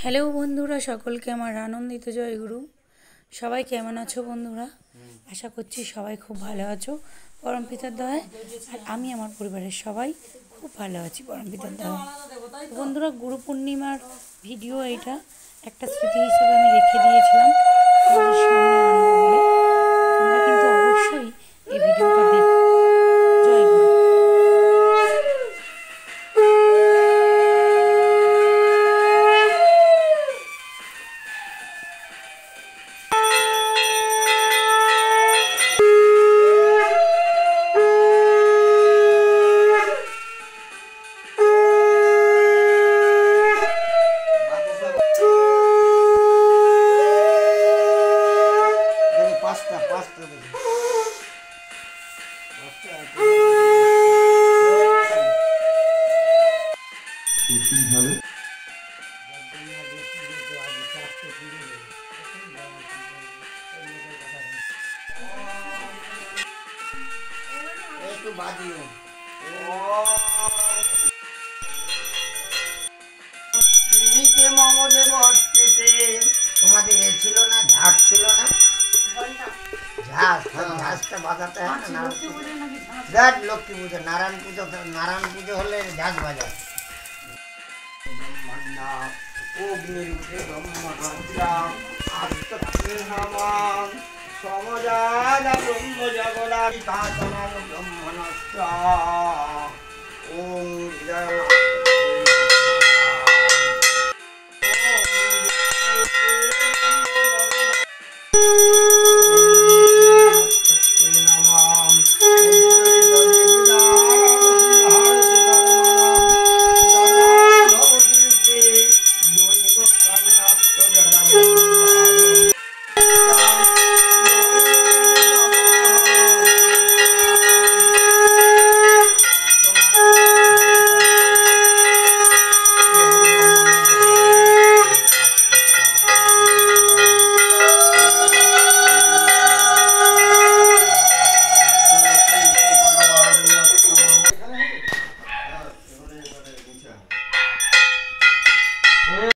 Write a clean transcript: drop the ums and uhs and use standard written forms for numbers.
Hello বন্ধুরা, সকলকে আমার আনন্দিত জয়গুরু। সবাই কেমন আছো বন্ধুরা? আশা করছি সবাই খুব ভালো আছো পরমপিতার দয়ায়। আর আমি আমার পরিবারের সবাই খুব ভালো আছি পরমপিতার দয়ায়। বন্ধুরা, গুরু পূর্ণিমার ভিডিও এটা একটা স্মৃতি হিসেবে আমি রেখে দিয়েছিলাম তোমাদের সামনে আনবো বলে। তোমরা কিন্তু অবশ্যই এই ভিডিওটা দেখো। জয়গুরু। তোমাদের এ ছিল না, ঝাঁজ ছিল না, ঝাঁজ ঝাঁজটা বাজাতে হয় না। লক্ষ্মী পুজো, নারায়ণ পুজো হলে ঝাঁজ বাজায়। অগ্নির উঠে সমজাদা ব্রহ্ম জগদারি কাতনাম ব্রহ্মণস্য। ওম জয়